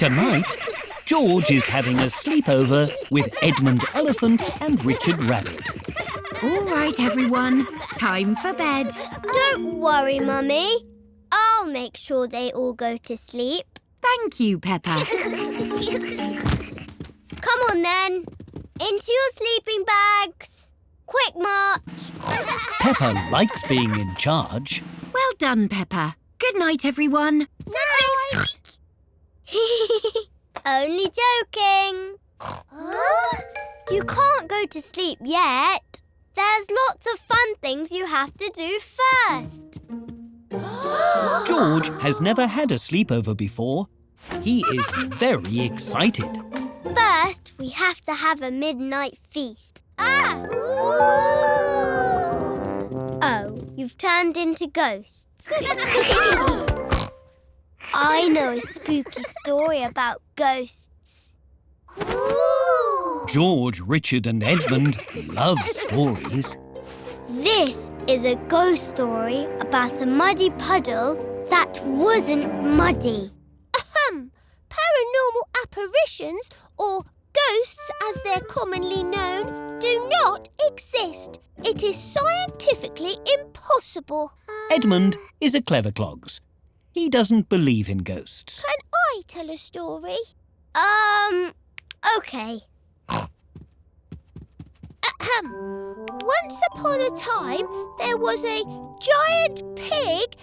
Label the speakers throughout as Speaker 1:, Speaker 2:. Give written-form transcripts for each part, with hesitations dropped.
Speaker 1: Tonight, George is having a sleepover with Edmund Elephant and Richard Rabbit.
Speaker 2: All right, everyone. Time for bed.
Speaker 3: Don't worry, Mummy. I'll make sure they all go to sleep.
Speaker 2: Thank you, Peppa.
Speaker 3: Come on, then. Into your sleeping bags. Quick march.
Speaker 1: Peppa likes being in charge.
Speaker 2: Well done, Peppa. Good night, everyone.
Speaker 3: Night. Only joking. You can't go to sleep yet. There's lots of fun things you have to do first.
Speaker 1: George has never had a sleepover before. He is very excited.
Speaker 3: First, we have to have a midnight feast. Oh, you've turned into ghosts. I know a spooky story about ghosts.
Speaker 1: George, Richard and Edmund love stories.
Speaker 3: This is a ghost story about a muddy puddle that wasn't muddy.
Speaker 4: Paranormal apparitions, or ghosts as they're commonly known, do not exist. It is scientifically impossible.
Speaker 1: Edmund is a clever clogs. He doesn't believe in ghosts.
Speaker 4: Can I tell a story?
Speaker 3: Okay.
Speaker 4: Once upon a time, there was a giant pig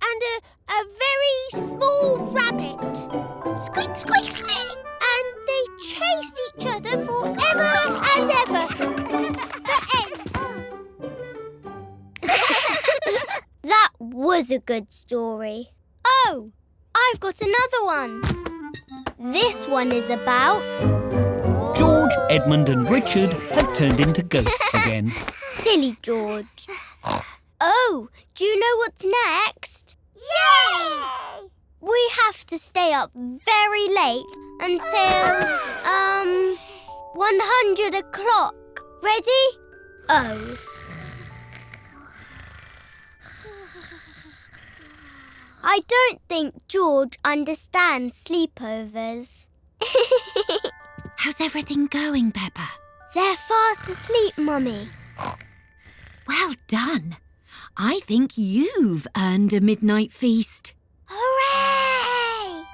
Speaker 4: and a very small rabbit. Squeak, squeak, squeak. And they chased each other forever and ever. The end.
Speaker 3: That was a good story. Oh, I've got another one. This one is about...
Speaker 1: George, Edmund and Richard have turned into ghosts again.
Speaker 3: Silly George. Oh, do you know what's next?
Speaker 4: Yay!
Speaker 3: We have to stay up very late until, 100 o'clock. Ready? Oh. I don't think George understands sleepovers.
Speaker 2: How's everything going, Peppa?
Speaker 3: They're fast asleep, Mummy.
Speaker 2: Well done. I think you've earned a midnight feast.
Speaker 3: Hooray!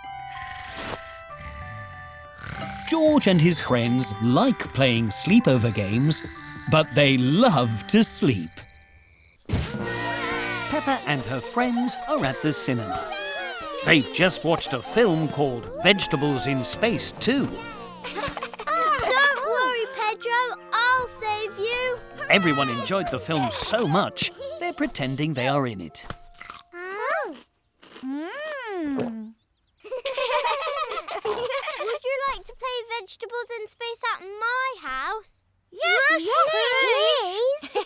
Speaker 1: George and his friends like playing sleepover games, but they love to sleep. Peppa and her friends are at the cinema. They've just watched a film called Vegetables in Space 2.
Speaker 3: Don't worry, Pedro. I'll save you.
Speaker 1: Everyone enjoyed the film so much, they're pretending they are in it.
Speaker 3: Oh. Would you like to play Vegetables in Space at my house?
Speaker 4: Yes, please.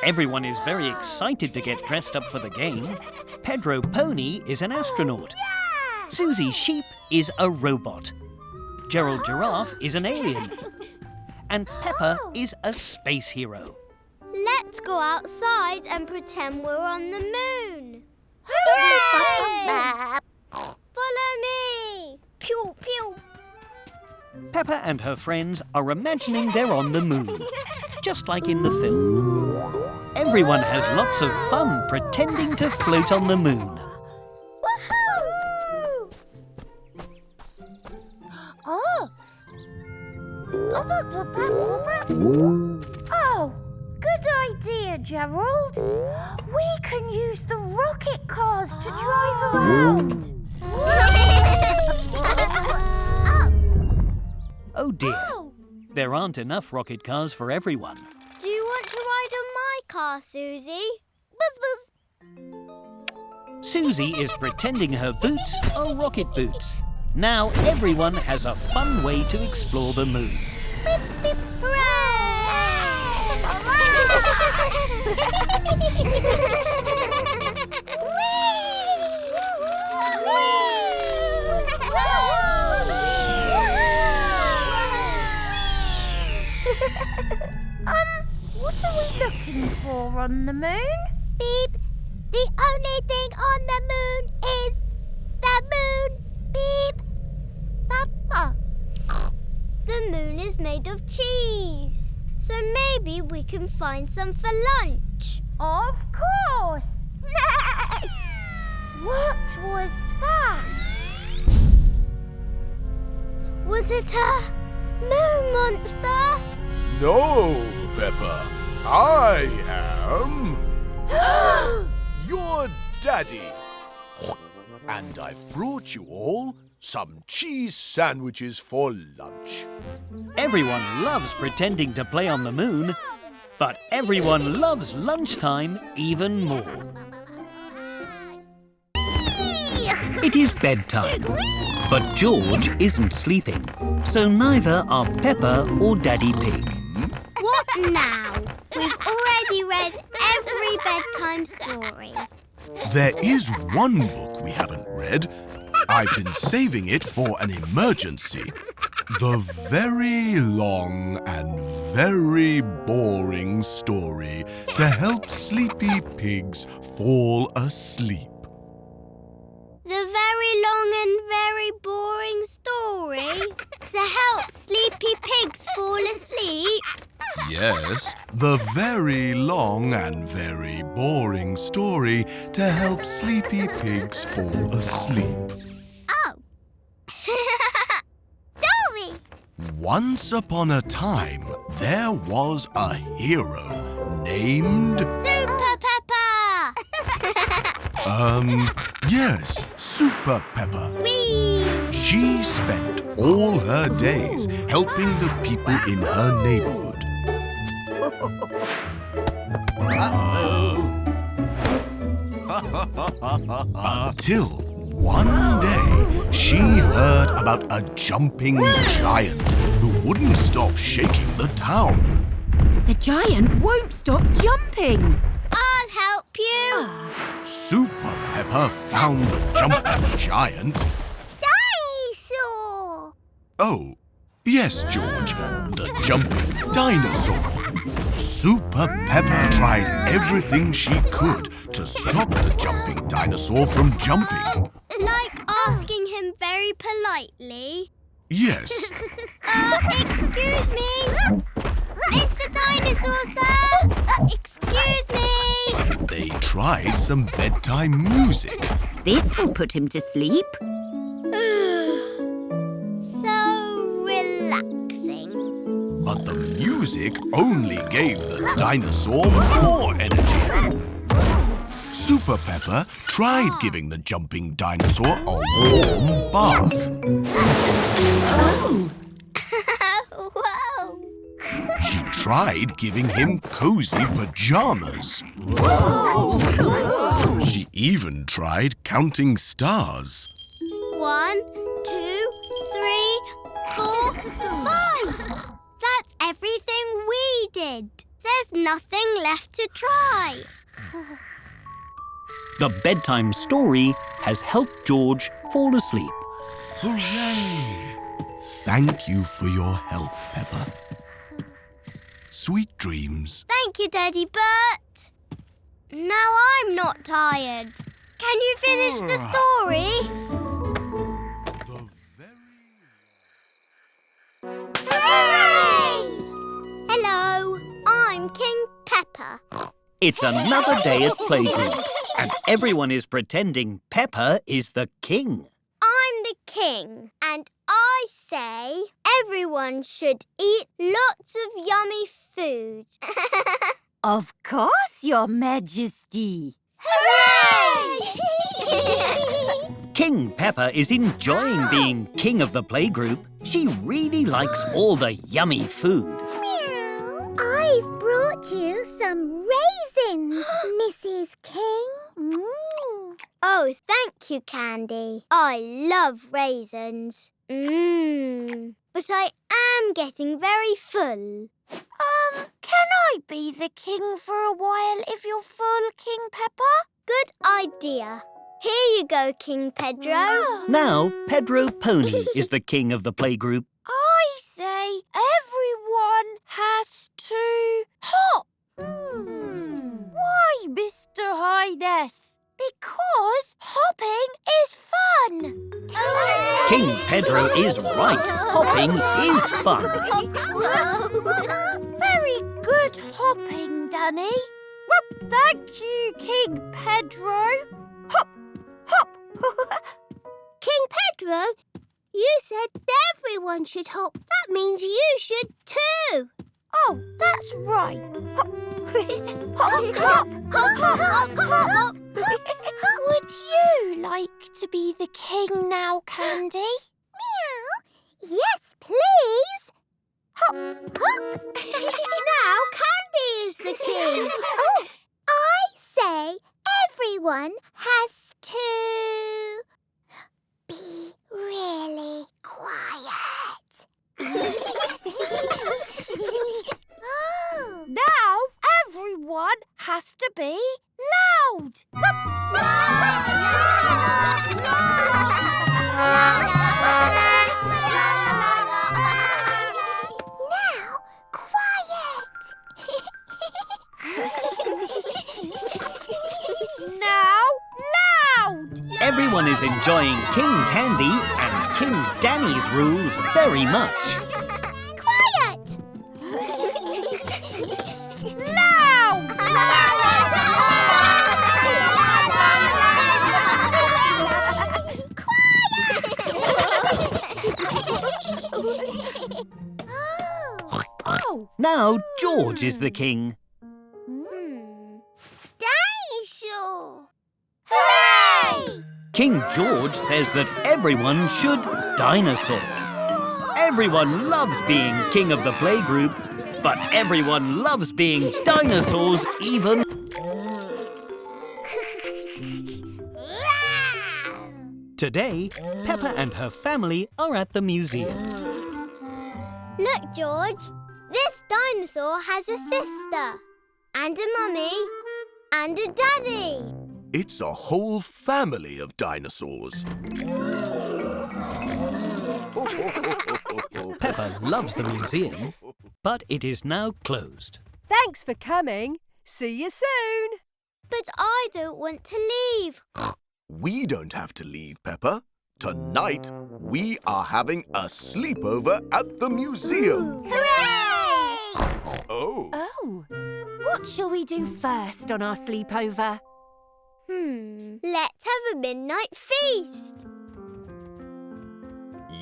Speaker 1: Everyone is very excited to get dressed up for the game. Pedro Pony is an astronaut. Susie Sheep is a robot. Gerald Giraffe is an alien. And Peppa is a space hero.
Speaker 3: Let's go outside and pretend we're on the moon.
Speaker 4: Hooray!
Speaker 3: Follow me. Pew, pew.
Speaker 1: Peppa and her friends are imagining they're on the moon, just like in the film. Everyone has lots of fun pretending to float on the moon.
Speaker 3: Woohoo!
Speaker 4: Oh, good idea, Gerald. We can use the rocket cars to drive around.
Speaker 1: Oh dear, there aren't enough rocket cars for everyone.
Speaker 3: Do you want to ride on my car, Susie? Buzz, buzz.
Speaker 1: Susie is pretending her boots are rocket boots. Now everyone has a fun way to explore the moon.
Speaker 3: Beep, beep,
Speaker 4: What are we looking for on the moon?
Speaker 3: beep,
Speaker 4: The only thing on the moon is the moon. Beep. Papa.
Speaker 3: The moon is made of cheese. So maybe we can find some for lunch.
Speaker 4: Of course. What was that?
Speaker 3: Was it a moon monster?
Speaker 5: No, Peppa. I am your daddy. And I've brought you all some cheese sandwiches for lunch.
Speaker 1: Everyone loves pretending to play on the moon, but everyone loves lunchtime even more. It is bedtime, but George isn't sleeping, so neither are Peppa or Daddy Pig.
Speaker 3: What now? We've already read every bedtime story.
Speaker 5: There is one book we haven't read. I've been saving it for an emergency. The very long and very boring story to help sleepy pigs fall asleep.
Speaker 3: The very long and very boring story to help sleepy pigs fall asleep.
Speaker 5: Yes, the very long and very boring story to help sleepy pigs fall asleep.
Speaker 3: Oh.
Speaker 4: Story.
Speaker 5: Once upon a time, there was a hero named...
Speaker 3: Super Peppa!
Speaker 5: Yes, Super Peppa.
Speaker 3: Whee!
Speaker 5: She spent all her days helping the people in her neighborhood. Until one day, she heard about a jumping giant who wouldn't stop shaking the town.
Speaker 2: The giant won't stop jumping.
Speaker 3: I'll help you.
Speaker 5: Super Peppa found the jumping giant.
Speaker 4: Dinosaur.
Speaker 5: Oh, yes, George, the jumping dinosaur. Super Peppa tried everything she could to stop the jumping dinosaur from jumping.
Speaker 3: Like asking him very politely.
Speaker 5: Yes,
Speaker 3: Excuse me. Mr. Dinosaur, sir. Excuse me.
Speaker 5: they tried some bedtime music.
Speaker 2: This will put him to sleep.
Speaker 3: So relaxing.
Speaker 5: But the music only gave the dinosaur more energy. Super Peppa tried giving the jumping dinosaur a warm bath.
Speaker 3: Whoa.
Speaker 5: She tried giving him cozy pajamas. She even tried counting stars.
Speaker 3: 1, 2, 3, 4, 5. That's everything we did. There's nothing left to try.
Speaker 1: The bedtime story has helped George fall asleep.
Speaker 5: Hooray! Thank you for your help, Peppa. Sweet dreams.
Speaker 3: Thank you, Daddy Bert. Now I'm not tired. Can you finish the story? Hooray! Hello, I'm King Peppa.
Speaker 1: It's another day at playgroup, and everyone is pretending Peppa is the king.
Speaker 3: I'm the king, and I say everyone should eat lots of yummy food.
Speaker 2: Of course, Your Majesty.
Speaker 3: Hooray!
Speaker 1: King Peppa is enjoying being king of the playgroup. She really likes all the yummy food.
Speaker 4: I've brought you some raisins, Mrs. King.
Speaker 3: Oh, thank you, Candy. I love raisins. But I am getting very full.
Speaker 4: Can I be the king for a while if you're full, King Peppa?
Speaker 3: Good idea. Here you go, King Pedro.
Speaker 1: Now, Pedro Pony is the king of the playgroup.
Speaker 4: I say everyone has to hop. Why, Mr. High join us? Because hopping is fun.
Speaker 1: King Pedro is right. Hopping is fun.
Speaker 4: Very good hopping, Danny. Thank you, King Pedro. Hop, hop. King Pedro, you said everyone should hop. That means you should too. Oh, that's right. Hop, hop, hop, hop, hop, hop. Would you like to be the king now, Candy? Meow. Yes, please. Hop, hop. Now Candy is the king. Oh, I say everyone has to be really quiet. Now everyone has to be loud. Now quiet. Now loud.
Speaker 1: Everyone is enjoying King Candy and King Danny's rules very much.
Speaker 4: Quiet. Loud. Oh.
Speaker 1: Now George is the king.
Speaker 4: Dinosaur. Hooray!
Speaker 1: King George says that everyone should dinosaur. Everyone loves being king of the playgroup, but everyone loves being dinosaurs even. Today, Peppa and her family are at the museum.
Speaker 3: Look, George. This dinosaur has a sister, and a mummy, and a daddy.
Speaker 5: It's a whole family of dinosaurs.
Speaker 1: Peppa loves the museum, but it is now closed.
Speaker 6: Thanks for coming. See you soon.
Speaker 3: But I don't want to leave.
Speaker 5: We don't have to leave, Peppa. Tonight, we are having a sleepover at the museum.
Speaker 3: Hooray!
Speaker 5: Oh.
Speaker 6: Oh, what shall we do first on our sleepover?
Speaker 3: Let's have a midnight feast.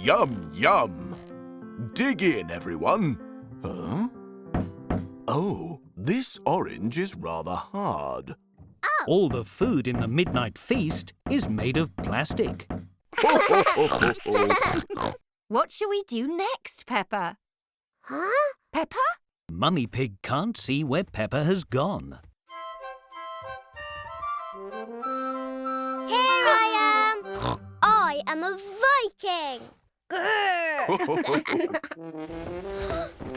Speaker 5: Yum, yum. Dig in, everyone. Huh? Oh, this orange is rather hard.
Speaker 1: All the food in the midnight feast is made of plastic.
Speaker 6: What shall we do next, Peppa?
Speaker 4: Huh?
Speaker 6: Peppa?
Speaker 1: Mummy Pig can't see where Peppa has gone.
Speaker 3: Here I am. I am a Viking. Grrr.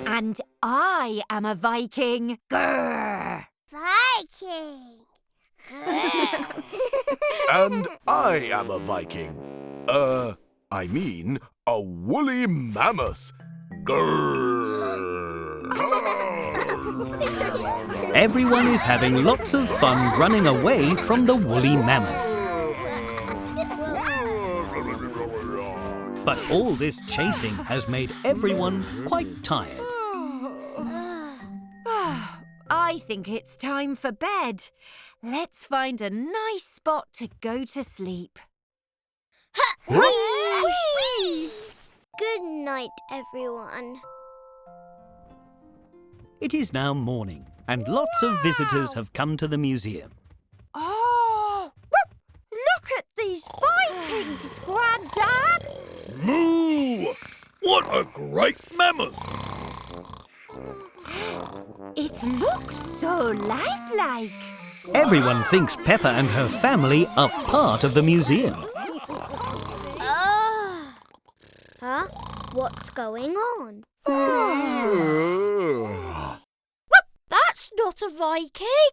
Speaker 6: And I am a Viking. Grrr!
Speaker 4: Viking.
Speaker 5: And I am a Viking. I mean a woolly mammoth. Grrr.
Speaker 1: Everyone is having lots of fun running away from the woolly mammoth. But all this chasing has made everyone quite tired.
Speaker 6: I think it's time for bed. Let's find a nice spot to go to sleep.
Speaker 3: Whee! Good night, everyone.
Speaker 1: It is now morning, and lots of visitors have come to the museum.
Speaker 4: Oh, look at these Vikings, Grandad.
Speaker 7: Moo! What a great mammoth!
Speaker 6: It looks so lifelike.
Speaker 1: Everyone thinks Peppa and her family are part of the museum.
Speaker 3: Huh? What's going on?
Speaker 4: That's not a Viking.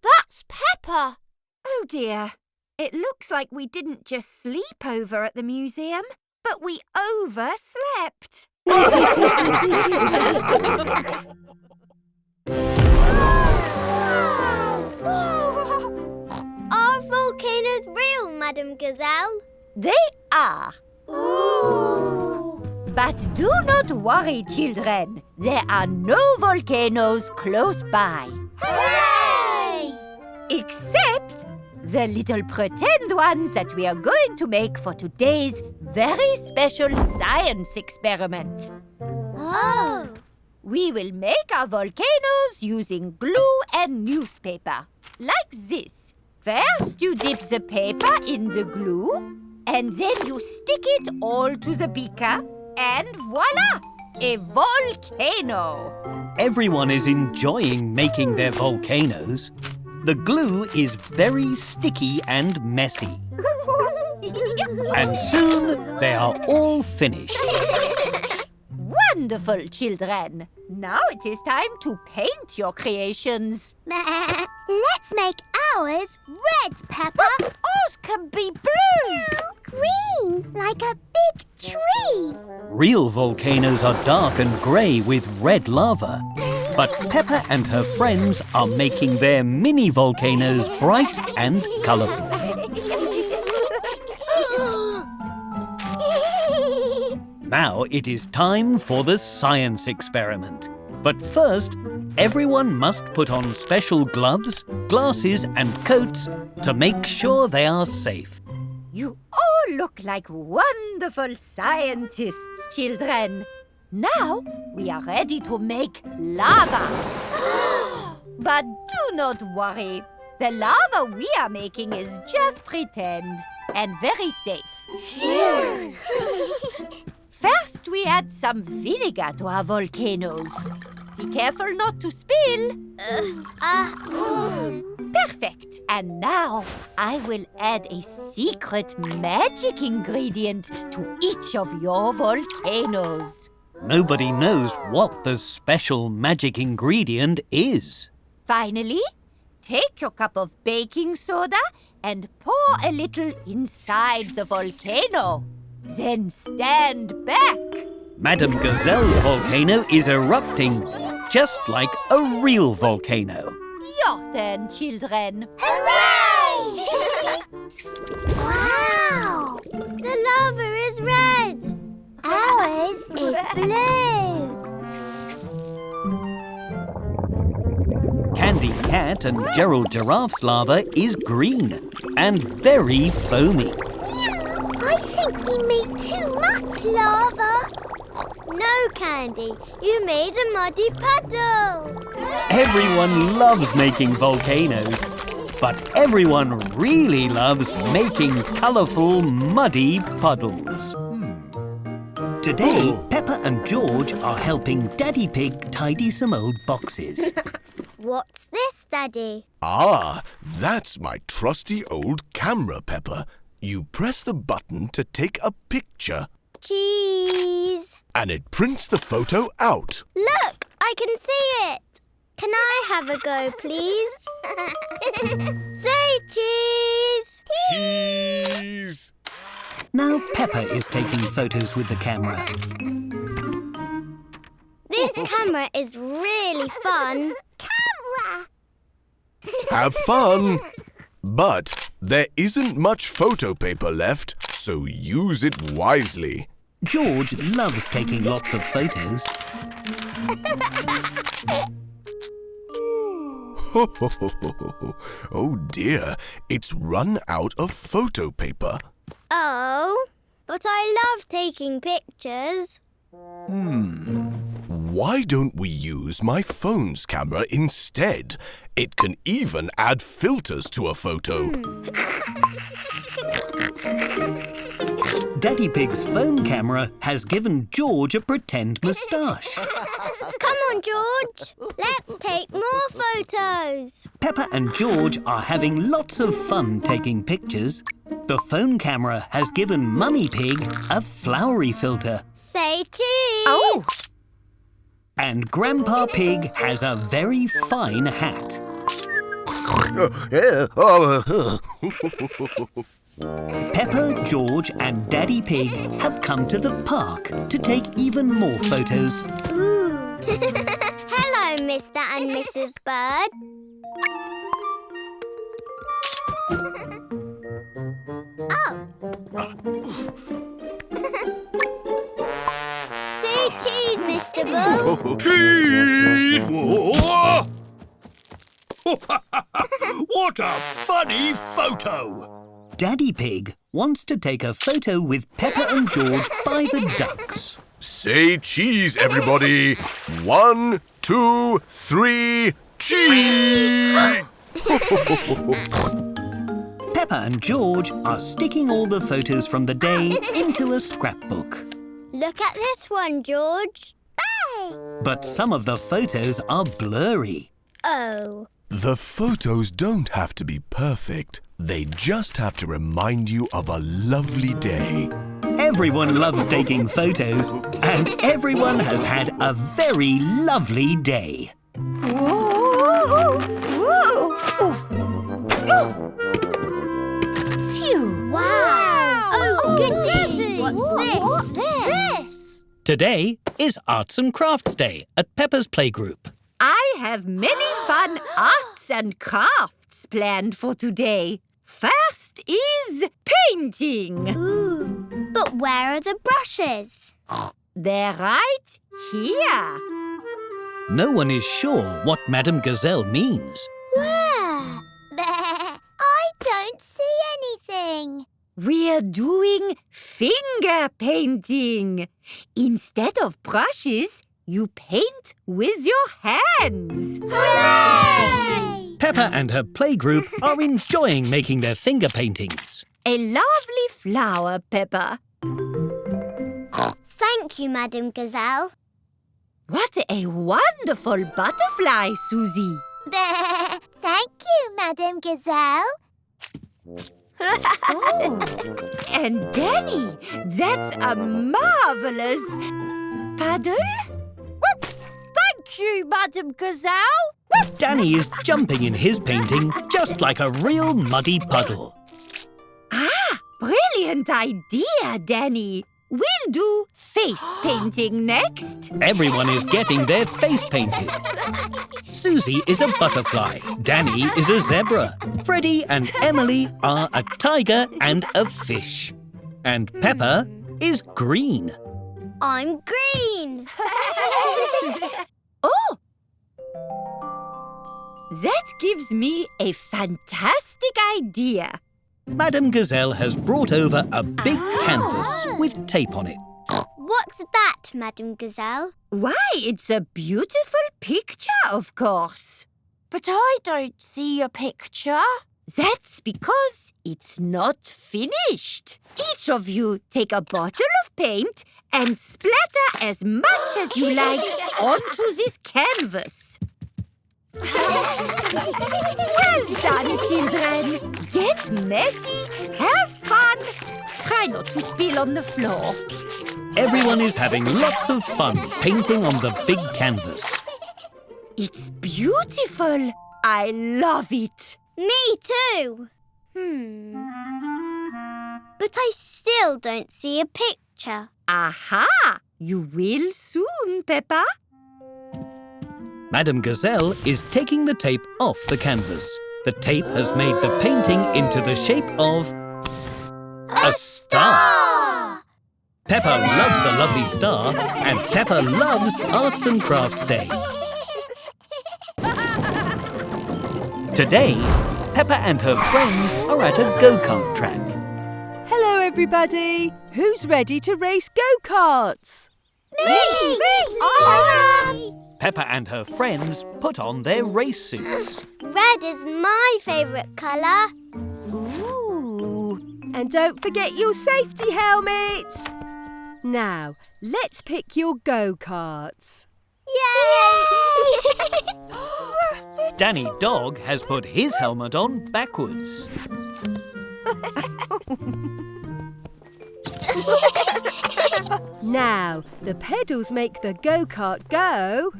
Speaker 4: That's Peppa.
Speaker 6: Oh dear. It looks like we didn't just sleep over at the museum, but we overslept.
Speaker 3: Madam Gazelle.
Speaker 4: They are.
Speaker 3: Ooh!
Speaker 4: But do not worry, children. There are no volcanoes close by.
Speaker 3: Hooray!
Speaker 4: Except the little pretend ones that we are going to make for today's very special science experiment.
Speaker 3: Oh!
Speaker 4: We will make our volcanoes using glue and newspaper, like this. First, you dip the paper in the glue, and then you stick it all to the beaker, and voila! A volcano!
Speaker 1: Everyone is enjoying making their volcanoes. The glue is very sticky and messy. And soon they are all finished.
Speaker 4: Wonderful, children. Now it is time to paint your creations.
Speaker 3: Let's make ours red, Peppa.
Speaker 4: Ours can be blue.
Speaker 3: Green, like a big tree.
Speaker 1: Real volcanoes are dark and grey with red lava. But Peppa and her friends are making their mini volcanoes bright and colourful. Now it is time for the science experiment. But first, everyone must put on special gloves, glasses and coats to make sure they are safe.
Speaker 4: You all look like wonderful scientists, children. Now we are ready to make lava. But do not worry. The lava we are making is just pretend and very safe.
Speaker 3: Phew!
Speaker 4: First, we add some vinegar to our volcanoes. Be careful not to spill. Perfect. And now I will add a secret magic ingredient to each of your volcanoes.
Speaker 1: Nobody knows what the special magic ingredient is.
Speaker 4: Finally, take your cup of baking soda and pour a little inside the volcano. Then stand back.
Speaker 1: Madam Gazelle's volcano is erupting, just like a real volcano.
Speaker 4: Your turn, children.
Speaker 3: Hooray! Wow! The lava is red. Ours is blue.
Speaker 1: Candy Cat and Gerald Giraffe's lava is green and very foamy.
Speaker 3: I think we made too much lava. No, Candy. You made a muddy puddle.
Speaker 1: Everyone loves making volcanoes, but everyone really loves making colourful, muddy puddles. Today, Peppa and George are helping Daddy Pig tidy some old boxes.
Speaker 3: What's this, Daddy?
Speaker 5: Ah, that's my trusty old camera, Peppa. You press the button to take a picture.
Speaker 3: Cheese.
Speaker 5: And it prints the photo out.
Speaker 3: Look, I can see it. Can I have a go, please? Say cheese.
Speaker 5: Cheese!
Speaker 1: Now Peppa is taking photos with the camera.
Speaker 3: This camera is really fun. Camera.
Speaker 5: Have fun! But there isn't much photo paper left, so use it wisely.
Speaker 1: George loves taking lots of photos.
Speaker 5: Oh dear, it's run out of photo paper.
Speaker 3: Oh, but I love taking pictures.
Speaker 5: Why don't we use my phone's camera instead? It can even add filters to a photo.
Speaker 1: Daddy Pig's phone camera has given George a pretend moustache.
Speaker 3: Come on, George. Let's take more photos.
Speaker 1: Peppa and George are having lots of fun taking pictures. The phone camera has given Mummy Pig a flowery filter.
Speaker 3: Say cheese.
Speaker 4: Oh!
Speaker 1: And Grandpa Pig has a very fine hat. Peppa, George and Daddy Pig have come to the park to take even more photos.
Speaker 3: Ooh. Hello, Mr. and Mrs. Bird. Say cheese, Mr. Bull.
Speaker 7: Cheese! Whoa! What a funny photo!
Speaker 1: Daddy Pig wants to take a photo with Peppa and George by the ducks.
Speaker 5: Say cheese, everybody. 1, 2, 3, cheese!
Speaker 1: Peppa and George are sticking all the photos from the day into a scrapbook.
Speaker 3: Look at this one, George.
Speaker 1: But some of the photos are blurry.
Speaker 3: Oh.
Speaker 5: The photos don't have to be perfect. They just have to remind you of a lovely day.
Speaker 1: Everyone loves taking photos, and everyone has had a very lovely day.
Speaker 6: Whoa! Whoa! Phew!
Speaker 3: Wow. Oh, goody. What's this?
Speaker 1: Today is Arts and Crafts Day at Peppa's Playgroup.
Speaker 6: I have many fun arts and crafts planned for today. First is painting.
Speaker 3: Ooh. But where are the brushes?
Speaker 6: They're right here.
Speaker 1: No one is sure what Madame Gazelle means.
Speaker 3: Where? I don't see anything.
Speaker 6: We're doing finger painting. Instead of brushes, you paint with your hands.
Speaker 3: Hooray!
Speaker 1: Peppa and her playgroup are enjoying making their finger paintings.
Speaker 6: A lovely flower, Peppa.
Speaker 3: Thank you, Madame Gazelle.
Speaker 6: What a wonderful butterfly, Susie.
Speaker 3: Thank you, Madame Gazelle.
Speaker 6: And Danny, that's a marvelous paddle. Thank you, Madame Gazelle.
Speaker 1: Danny is jumping in his painting just like a real muddy puddle.
Speaker 6: Brilliant idea, Danny. We'll do face painting next.
Speaker 1: Everyone is getting their face painted. Susie is a butterfly. Danny is a zebra. Freddie and Emily are a tiger and a fish. And Peppa is green.
Speaker 3: I'm green.
Speaker 6: Oh! That gives me a fantastic idea.
Speaker 1: Madame Gazelle has brought over a big canvas with tape on it.
Speaker 3: What's that, Madame Gazelle?
Speaker 6: Why, it's a beautiful picture, of course. But I don't see a picture. That's because it's not finished. Each of you take a bottle of paint and splatter as much as you like onto this canvas. Well done, children. Get messy, have fun. Try not to spill on the floor.
Speaker 1: Everyone is having lots of fun painting on the big canvas.
Speaker 6: It's beautiful. I love it.
Speaker 3: Me too. But I still don't see a picture.
Speaker 6: Aha! You will soon, Peppa.
Speaker 1: Madame Gazelle is taking the tape off the canvas. The tape has made the painting into the shape of a star. Peppa loves the lovely star, and Peppa loves Arts and Crafts Day. Today, Peppa and her friends are at a go-kart track.
Speaker 8: Hello, everybody. Who's ready to race go-karts?
Speaker 3: Me!
Speaker 1: Peppa and her friends put on their race suits.
Speaker 3: Red is my favourite colour.
Speaker 8: Ooh. And don't forget your safety helmets. Now, let's pick your go-karts.
Speaker 3: Yay!
Speaker 1: Danny Dog has put his helmet on backwards.
Speaker 8: Now, the pedals make the go-kart go.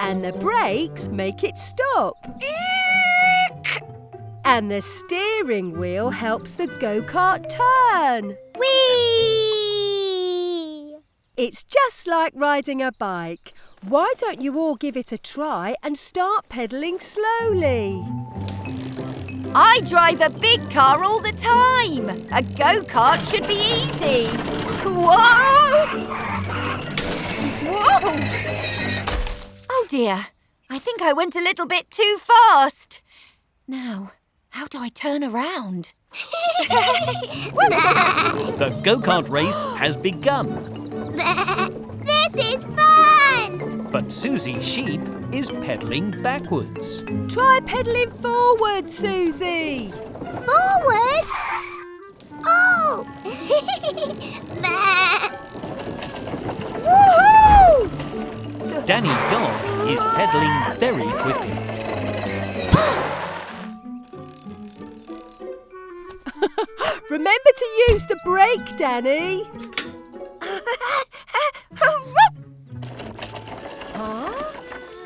Speaker 8: And the brakes make it stop. And the steering wheel helps the go-kart turn.
Speaker 3: Whee!
Speaker 8: It's just like riding a bike. Why don't you all give it a try and start pedalling slowly?
Speaker 6: I drive a big car all the time. A go-kart should be easy. Whoa! Whoa! Oh dear, I think I went a little bit too fast. Now, how do I turn around?
Speaker 1: The go-kart race has begun.
Speaker 3: This is fun!
Speaker 1: But Susie Sheep is pedalling backwards.
Speaker 8: Try pedalling forward, Susie.
Speaker 3: Forward? Oh!
Speaker 6: Woohoo!
Speaker 1: Danny Dog is pedalling very quickly.
Speaker 8: Remember to use the brake, Danny.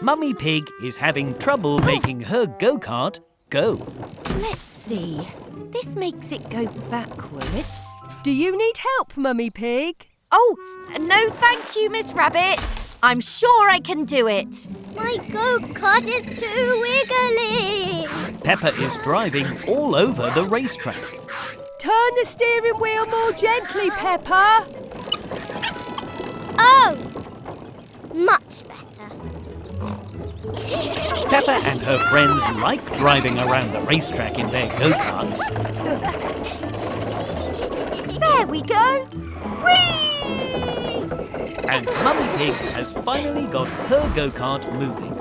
Speaker 1: Mummy Pig is having trouble making her go-kart go.
Speaker 6: Let's see. This makes it go backwards.
Speaker 8: Do you need help, Mummy Pig?
Speaker 6: Oh, no thank you, Miss Rabbit. I'm sure I can do it.
Speaker 3: My go-kart is too wiggly.
Speaker 1: Peppa is driving all over the racetrack.
Speaker 8: Turn the steering wheel more gently, Peppa.
Speaker 3: Oh! Much better.
Speaker 1: Peppa and her friends like driving around the racetrack in their go-karts.
Speaker 6: There we go. Whee!
Speaker 1: And Mummy Pig has finally got her go-kart moving.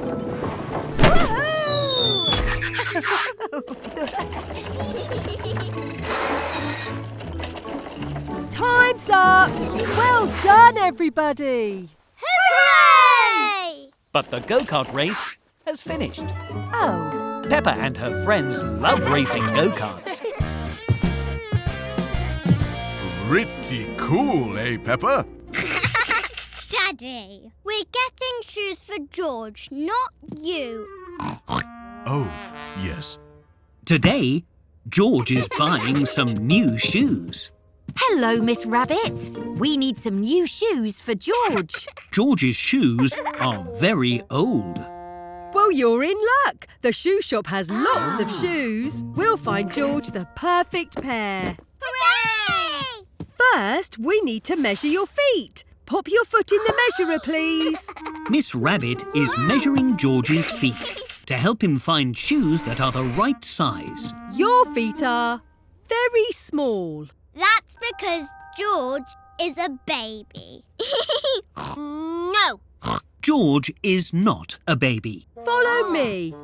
Speaker 8: Time's up. Well done, everybody.
Speaker 3: Hooray!
Speaker 1: But the go-kart race has finished.
Speaker 6: Oh,
Speaker 1: Peppa and her friends love racing go-karts.
Speaker 5: Pretty cool, eh, Peppa?
Speaker 3: Daddy, we're getting shoes for George, not you.
Speaker 5: Oh, yes.
Speaker 1: Today, George is buying some new shoes.
Speaker 6: hello, Miss Rabbit. We need some new shoes for George.
Speaker 1: George's shoes are very old.
Speaker 8: Well, you're in luck. The shoe shop has lots of shoes. We'll find George the perfect pair.
Speaker 3: Hooray!
Speaker 8: First, we need to measure your feet. Pop your foot in the measurer, please.
Speaker 1: Miss Rabbit is measuring George's feet to help him find shoes that are the right size.
Speaker 8: Your feet are very small.
Speaker 3: That's because George is a baby. No.
Speaker 1: George is not a baby.
Speaker 8: Follow me.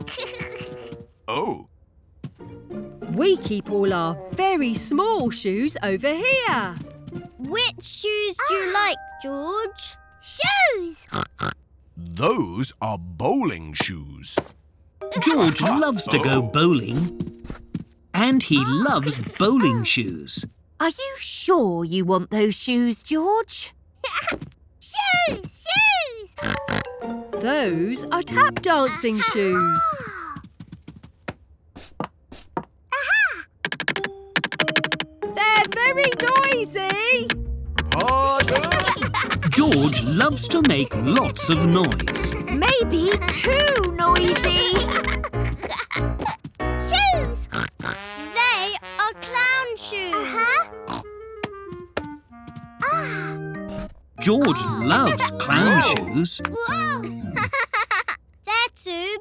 Speaker 5: Oh,
Speaker 8: We keep all our very small shoes over here.
Speaker 3: Which shoes do you like, George? Shoes!
Speaker 5: those are bowling shoes.
Speaker 1: George loves to go bowling. And he loves bowling shoes.
Speaker 6: Are you sure you want those shoes, George?
Speaker 3: Shoes!
Speaker 8: Those are tap dancing shoes. They're very noisy.
Speaker 5: Pardon?
Speaker 1: George loves to make lots of noise.
Speaker 6: Maybe too noisy.
Speaker 3: Shoes! They are clown shoes.
Speaker 1: George loves clown shoes.
Speaker 3: They're too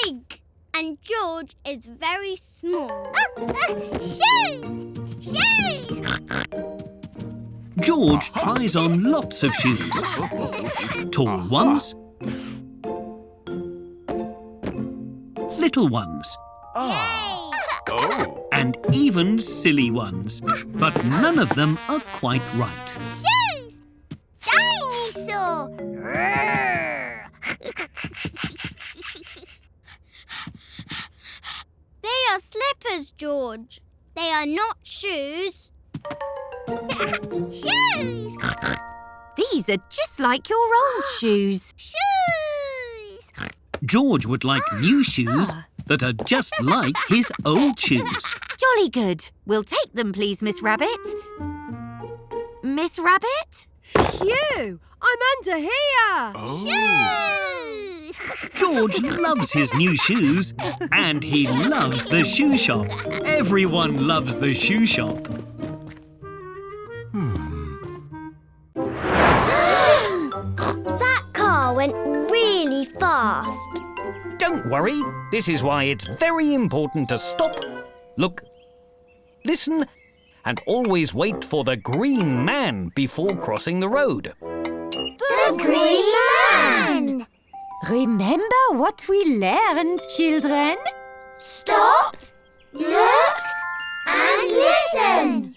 Speaker 3: big. And George is very small. Shoes! Shoes!
Speaker 1: George tries on lots of shoes. Tall ones. Little ones.
Speaker 5: Oh.
Speaker 1: And even silly ones. But none of them are quite right.
Speaker 3: Shoes! Dinosaur! They are slippers, George. They are not shoes. Shoes!
Speaker 6: These are just like your old shoes.
Speaker 3: Shoes!
Speaker 1: George would like new shoes that are just like his old shoes.
Speaker 6: Jolly good. We'll take them, please, Miss Rabbit. Miss Rabbit?
Speaker 8: Phew, I'm under here.
Speaker 3: Shoes!
Speaker 1: George loves his new shoes and he loves the shoe shop. Everyone loves the shoe shop.
Speaker 3: That car went really fast.
Speaker 1: Don't worry, this is why it's very important to stop, look, listen, and always wait for the green man before crossing the road.
Speaker 3: The Green Man!
Speaker 6: Remember what we learned, children?
Speaker 3: Stop, look, and listen.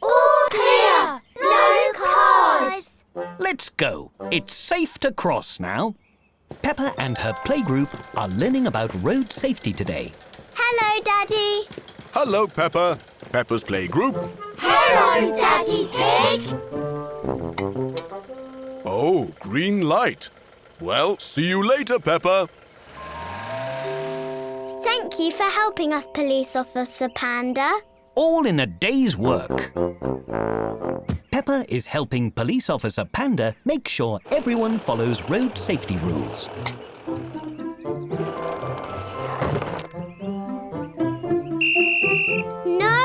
Speaker 3: All clear, no cars.
Speaker 1: Let's go. It's safe to cross now. Peppa and her playgroup are learning about road safety today.
Speaker 3: Hello, Daddy.
Speaker 5: Hello, Peppa. Peppa's playgroup.
Speaker 3: Hello, Daddy Pig.
Speaker 5: Oh, green light. Well, see you later, Peppa.
Speaker 3: Thank you for helping us, Police Officer Panda.
Speaker 1: All in a day's work. Peppa is helping Police Officer Panda make sure everyone follows road safety rules.
Speaker 3: No.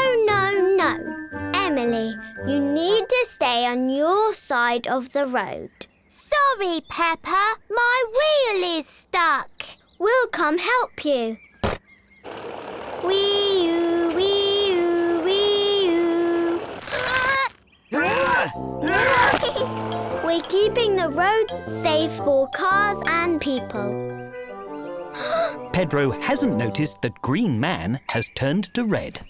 Speaker 3: Emily, you need to stay on your side of the road. Sorry, Peppa. My wheel is stuck. We'll come help you. Wee-oo, wee-oo, wee-oo. We're keeping the road safe for cars and people.
Speaker 1: Pedro hasn't noticed that Green Man has turned to red.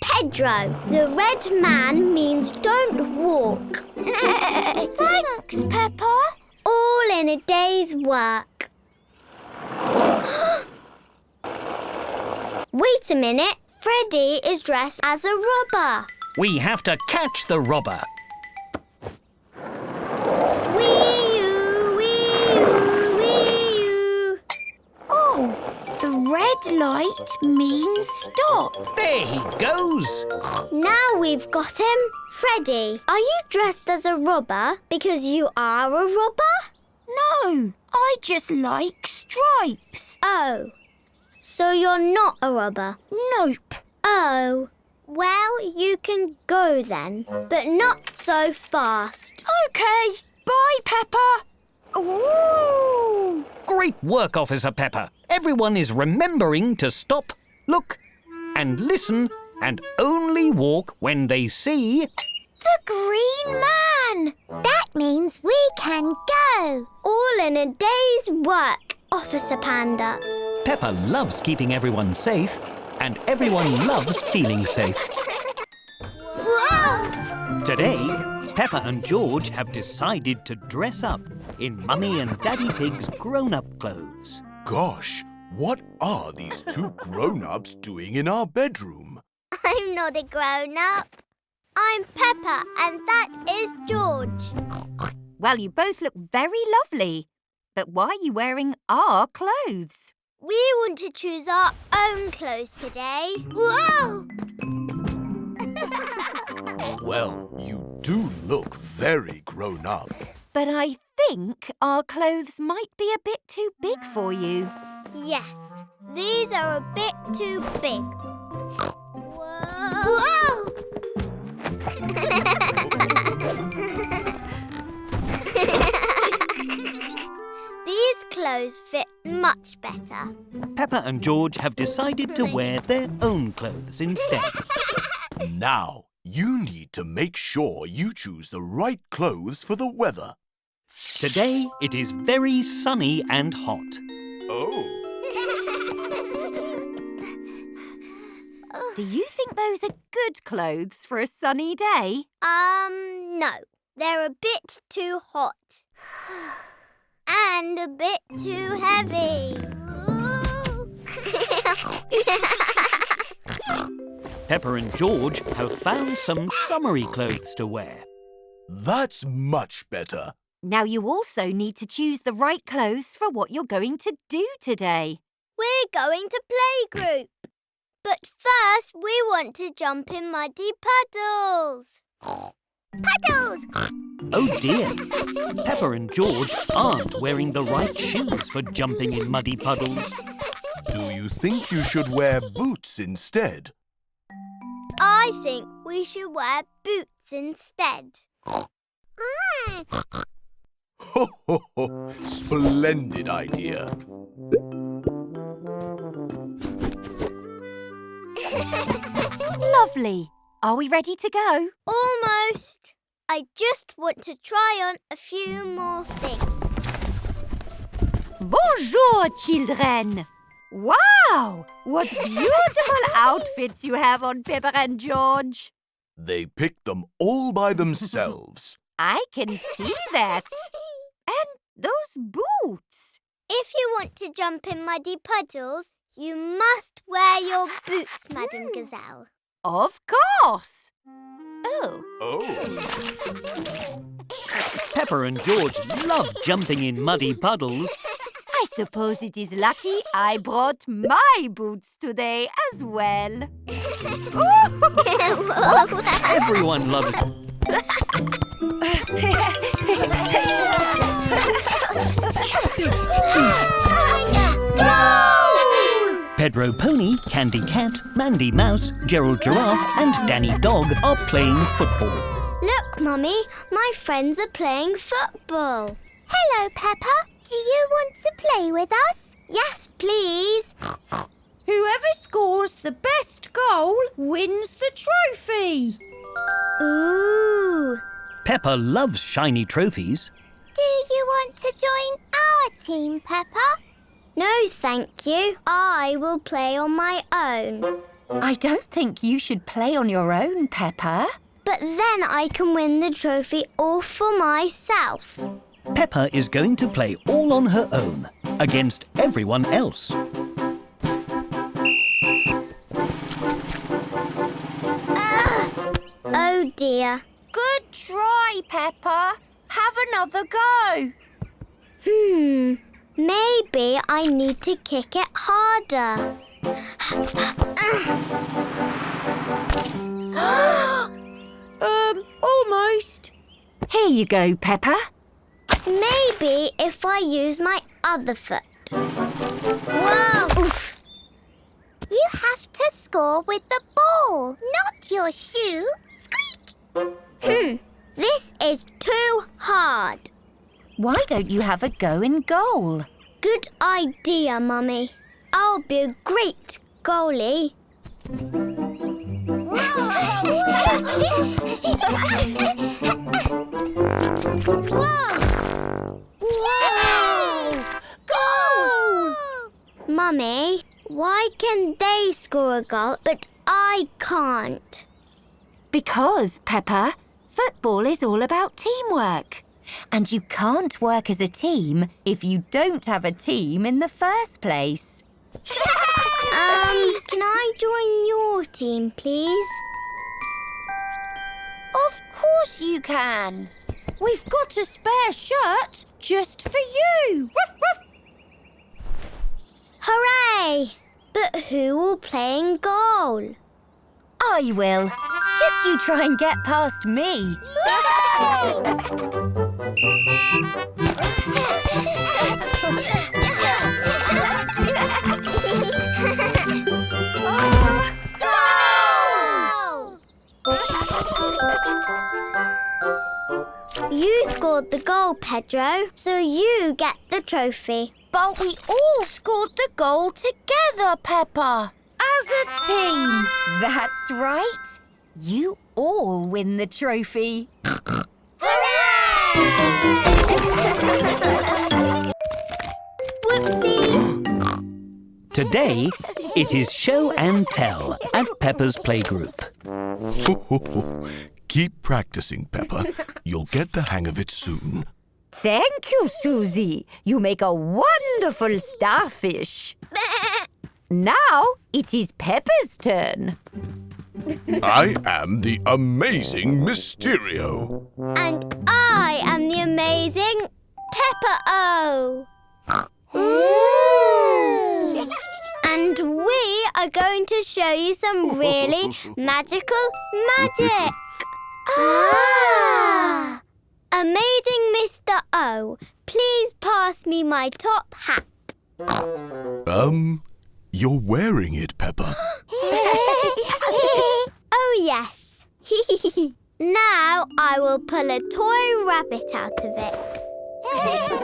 Speaker 3: Pedro, the red man means don't walk.
Speaker 4: Thanks, Peppa.
Speaker 3: All in a day's work. Wait a minute. Freddy is dressed as a robber.
Speaker 1: We have to catch the robber.
Speaker 3: Wee-oo, wee-oo, wee-oo.
Speaker 4: Oh, the red light means stop.
Speaker 1: There he goes.
Speaker 3: Now we've got him. Freddy, are you dressed as a robber because you are a robber?
Speaker 4: No, I just like stripes.
Speaker 3: Oh, so you're not a robber?
Speaker 4: Nope.
Speaker 3: Oh, well, you can go then, but not so fast.
Speaker 4: Okay, bye, Peppa. Ooh.
Speaker 1: Great work, Officer Peppa. Everyone is remembering to stop, look, and listen, and only walk when they see...
Speaker 4: The Green Man.
Speaker 3: That means we can go. All in a day's work, Officer Panda.
Speaker 1: Peppa loves keeping everyone safe, and everyone loves feeling safe.
Speaker 3: Whoa!
Speaker 1: Today, Peppa and George have decided to dress up in Mummy and Daddy Pig's grown-up clothes.
Speaker 5: Gosh, what are these two grown-ups doing in our bedroom?
Speaker 3: I'm not a grown-up. I'm Peppa, and that is George.
Speaker 6: Well, you both look very lovely. But why are you wearing our clothes?
Speaker 3: We want to choose our own clothes today. Whoa!
Speaker 5: Well, you do look very grown-up.
Speaker 6: But I think our clothes might be a bit too big for you.
Speaker 3: Yes, these are a bit too big. Whoa! These clothes fit much better.
Speaker 1: Peppa and George have decided to wear their own clothes instead.
Speaker 5: Now, you need to make sure you choose the right clothes for the weather.
Speaker 1: Today, it is very sunny and hot.
Speaker 5: Oh.
Speaker 6: Do you think those are good clothes for a sunny day?
Speaker 3: No. They're a bit too hot. And a bit too heavy.
Speaker 1: Peppa and George have found some summery clothes to wear.
Speaker 5: That's much better.
Speaker 6: Now you also need to choose the right clothes for what you're going to do today.
Speaker 3: We're going to playgroup. But first, we want to jump in muddy puddles.
Speaker 4: Puddles!
Speaker 1: Oh dear! Peppa and George aren't wearing the right shoes for jumping in muddy puddles.
Speaker 5: Do you think you should wear boots instead?
Speaker 3: I think we should wear boots instead.
Speaker 5: Ho, ho, ho! Splendid idea.
Speaker 6: Lovely. Are we ready to go?
Speaker 3: Almost. I just want to try on a few more things.
Speaker 6: Bonjour, children. Wow! What beautiful outfits you have on, Peppa and George.
Speaker 5: They picked them all by themselves.
Speaker 6: I can see that. And those boots.
Speaker 3: If you want to jump in muddy puddles, you must wear your boots, Madam Gazelle.
Speaker 6: Of course. Oh.
Speaker 1: Peppa and George love jumping in muddy puddles.
Speaker 6: I suppose it is lucky I brought my boots today as well.
Speaker 1: Everyone loves... Pedro Pony, Candy Cat, Mandy Mouse, Gerald Giraffe and Danny Dog are playing football.
Speaker 3: Look, Mummy, my friends are playing football.
Speaker 4: Hello, Peppa. Do you want to play with us?
Speaker 3: Yes, please.
Speaker 6: Whoever scores the best goal wins the trophy.
Speaker 3: Ooh.
Speaker 1: Peppa loves shiny trophies.
Speaker 4: Do you want to join our team, Peppa?
Speaker 3: No, thank you. I will play on my own.
Speaker 6: I don't think you should play on your own, Peppa.
Speaker 3: But then I can win the trophy all for myself.
Speaker 1: Peppa is going to play all on her own, against everyone else.
Speaker 3: Oh dear.
Speaker 6: Good try, Peppa. Have another go.
Speaker 3: Maybe I need to kick it harder.
Speaker 6: Almost. Here you go, Peppa.
Speaker 3: Maybe if I use my other foot. Wow! Oof.
Speaker 4: You have to score with the ball, not your shoe. Squeak!
Speaker 3: This is too hard.
Speaker 6: Why don't you have a go in goal?
Speaker 3: Good idea, Mummy. I'll be a great goalie. Whoa!
Speaker 4: Whoa! Goal!
Speaker 3: Mummy, why can they score a goal but I can't?
Speaker 6: Because, Peppa, football is all about teamwork. And you can't work as a team if you don't have a team in the first place.
Speaker 3: Can I join your team, please?
Speaker 6: Of course you can. We've got a spare shirt just for you. Ruff, ruff.
Speaker 3: Hooray! But who will play in goal?
Speaker 6: I will. Just you try and get past me.
Speaker 3: You scored the goal, Pedro, so you get the trophy.
Speaker 6: But we all scored the goal together, Peppa. As a team. That's right. You all win the trophy.
Speaker 3: Whoopsie!
Speaker 1: Today, it is show and tell at Peppa's playgroup.
Speaker 5: Keep practicing, Peppa. You'll get the hang of it soon.
Speaker 6: Thank you, Susie. You make a wonderful starfish. Now it is Peppa's turn.
Speaker 5: I am the amazing Mysterio.
Speaker 3: And I am the amazing Peppa-O. And we are going to show you some really magical magic. Ah! Amazing Mr. O, please pass me my top hat.
Speaker 5: You're wearing it, Peppa.
Speaker 3: Oh, yes. Now I will pull a toy rabbit out of it.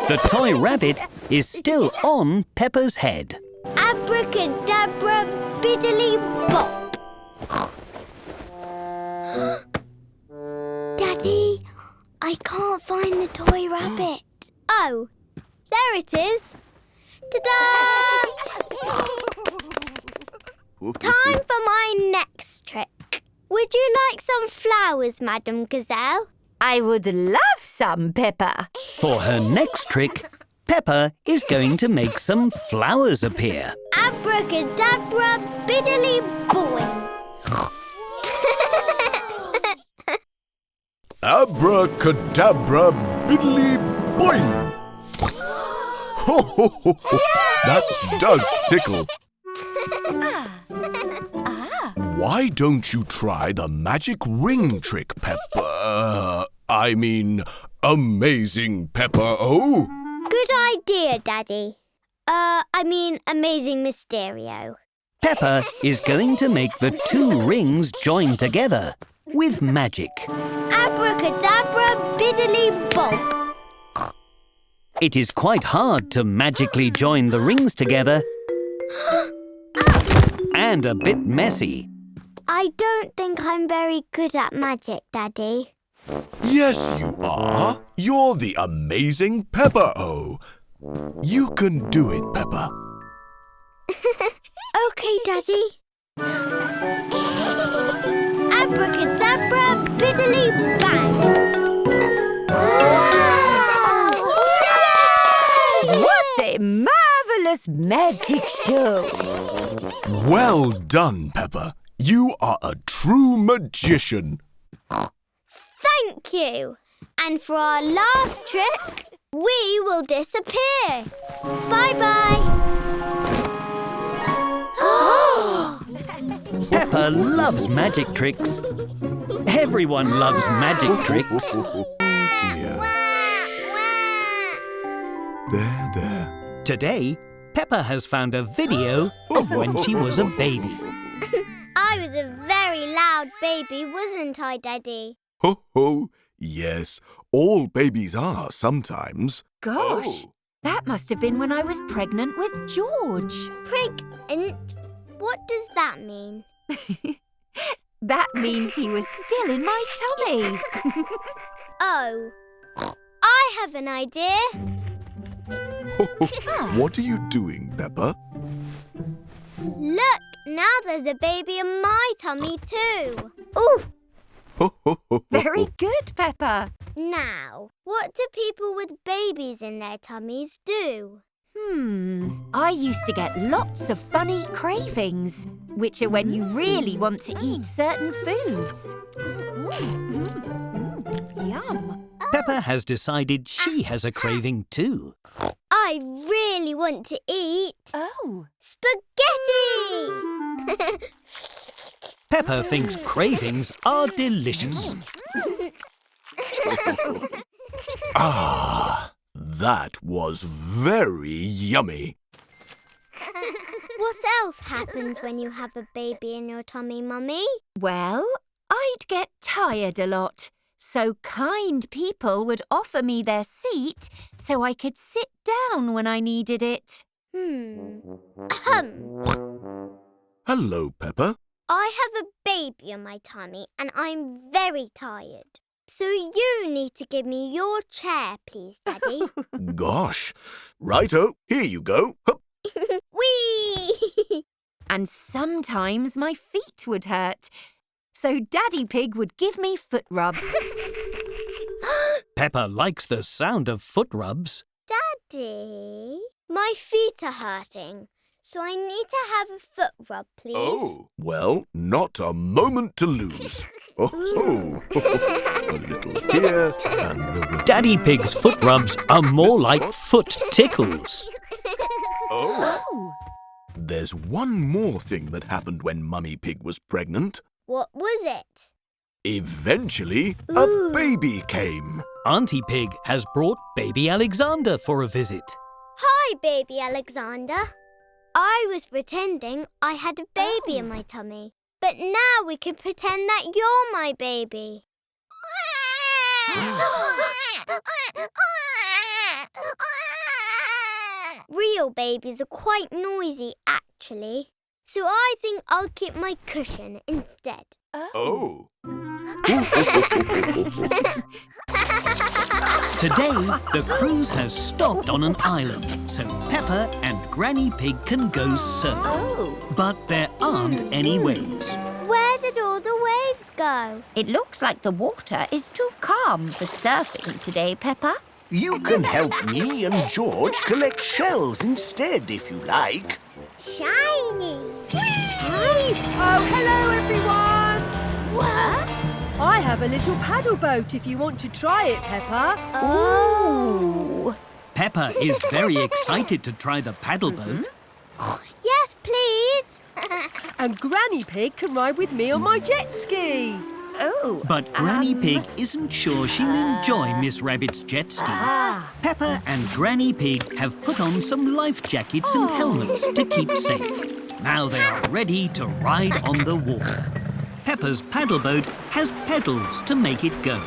Speaker 1: The toy rabbit is still on Peppa's head.
Speaker 3: Abracadabra, biddly bop. Daddy, I can't find the toy rabbit. Oh, there it is. Ta-da! Time for my next trick. Would you like some flowers, Madam Gazelle?
Speaker 6: I would love some, Peppa.
Speaker 1: For her next trick, Peppa is going to make some flowers appear.
Speaker 3: Abracadabra, biddly boing.
Speaker 5: Abracadabra, biddly boing! Ho, ho, ho, ho. That does tickle. Why don't you try the magic ring trick, Peppa? Amazing Peppa O.
Speaker 3: Good idea, Daddy. Amazing Mysterio.
Speaker 1: Peppa is going to make the two rings join together with magic.
Speaker 3: Abracadabra, biddly bob.
Speaker 1: It is quite hard to magically join the rings together and a bit messy.
Speaker 3: I don't think I'm very good at magic, Daddy.
Speaker 5: Yes, you are. You're the amazing Peppa O. You can do it, Peppa.
Speaker 3: Okay, Daddy. Abracadabra, biddly bang.
Speaker 6: What a marvellous magic show!
Speaker 5: Well done, Peppa. You are a true magician.
Speaker 3: Thank you. And for our last trick, we will disappear. Bye-bye.
Speaker 1: Peppa loves magic tricks. Everyone loves magic tricks.
Speaker 5: Oh, dear. There.
Speaker 1: Today, Peppa has found a video of when she was a baby.
Speaker 3: I was a very loud baby, wasn't I, Daddy?
Speaker 5: Ho, ho. Yes, all babies are sometimes.
Speaker 6: Gosh, that must have been when I was pregnant with George.
Speaker 3: Pregnant? What does that mean?
Speaker 6: That means he was still in my tummy.
Speaker 3: Oh, I have an idea.
Speaker 5: What are you doing, Peppa?
Speaker 3: Look, now there's a baby in my tummy too. Ooh.
Speaker 6: Very good, Peppa.
Speaker 3: Now, what do people with babies in their tummies do?
Speaker 6: I used to get lots of funny cravings, which are when you really want to eat certain foods. Yum.
Speaker 1: Peppa has decided she has a craving too.
Speaker 3: I really want to eat
Speaker 6: Oh.
Speaker 3: spaghetti!
Speaker 1: Peppa thinks cravings are delicious.
Speaker 5: Ah, that was very yummy.
Speaker 3: What else happens when you have a baby in your tummy, Mummy?
Speaker 6: Well, I'd get tired a lot, so kind people would offer me their seat so I could sit down when I needed it.
Speaker 5: Hello, Peppa.
Speaker 3: I have a baby in my tummy and I'm very tired. So you need to give me your chair, please, Daddy.
Speaker 5: Gosh. Righto, here you go. Hup.
Speaker 3: Whee!
Speaker 6: And sometimes my feet would hurt, so Daddy Pig would give me foot rubs.
Speaker 1: Peppa likes the sound of foot rubs.
Speaker 3: Daddy, my feet are hurting, so I need to have a foot rub, please.
Speaker 5: Oh, well, not a moment to lose. A little here and a little...
Speaker 1: Daddy Pig's foot rubs are more like foot tickles.
Speaker 5: Oh. There's one more thing that happened when Mummy Pig was pregnant.
Speaker 3: What was it?
Speaker 5: Eventually, a baby came.
Speaker 1: Auntie Pig has brought baby Alexander for a visit.
Speaker 3: Hi, baby Alexander. I was pretending I had a baby in my tummy. But now we can pretend that you're my baby. Real babies are quite noisy, actually. So I think I'll keep my cushion instead.
Speaker 5: Oh.
Speaker 1: Today, the cruise has stopped on an island, so Peppa and Granny Pig can go surfing. But there aren't any waves.
Speaker 3: Where did all the waves go?
Speaker 6: It looks like the water is too calm for surfing today, Peppa.
Speaker 9: You can help me and George collect shells instead, if you like.
Speaker 3: Shiny!
Speaker 8: Oh, hello, everyone!
Speaker 3: What?
Speaker 8: I have a little paddle boat if you want to try it, Peppa.
Speaker 6: Oh.
Speaker 1: Peppa is very excited to try the paddle boat.
Speaker 3: Yes, please.
Speaker 8: And Granny Pig can ride with me on my jet ski.
Speaker 6: Oh.
Speaker 1: But Granny Pig isn't sure she'll enjoy Miss Rabbit's jet ski. Peppa and Granny Pig have put on some life jackets and helmets to keep safe. Now they are ready to ride on the water. Peppa's paddle boat has pedals to make it go.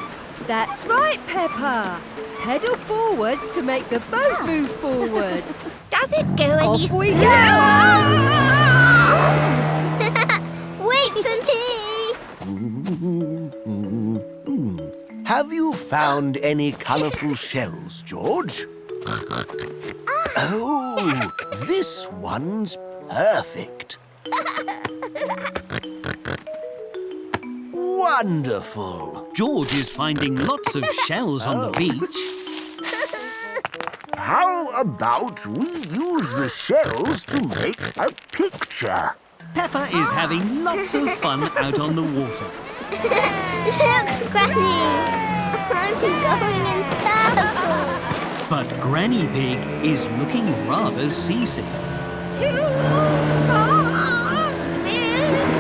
Speaker 8: That's right, Peppa. Pedal forwards to make the boat move forward.
Speaker 6: Does it go any
Speaker 8: Off we
Speaker 6: slower?
Speaker 8: go!
Speaker 3: Wait for me.
Speaker 9: Have you found any colourful shells, George? Oh, this one's perfect. Wonderful.
Speaker 1: George is finding lots of shells on the beach.
Speaker 9: How about we use the shells to make a picture?
Speaker 1: Peppa is having lots of fun out on the water.
Speaker 3: Look, Granny. I'm going in circles.
Speaker 1: But Granny Pig is looking rather seasick.
Speaker 4: Too fast, Miss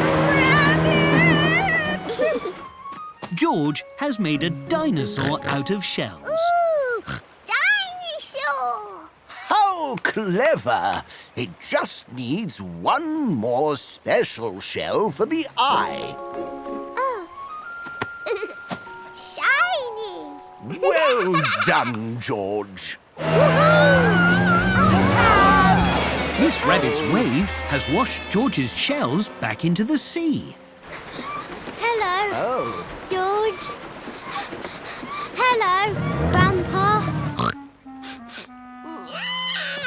Speaker 4: Rabbit!
Speaker 1: George has made a dinosaur out of shells.
Speaker 3: Ooh, dinosaur.
Speaker 9: How clever! It just needs one more special shell for the eye.
Speaker 3: Shiny.
Speaker 9: Well done, George.
Speaker 1: Miss Rabbit's wave has washed George's shells back into the sea.
Speaker 3: Hello,
Speaker 9: Oh.
Speaker 3: George. Hello, Grandpa.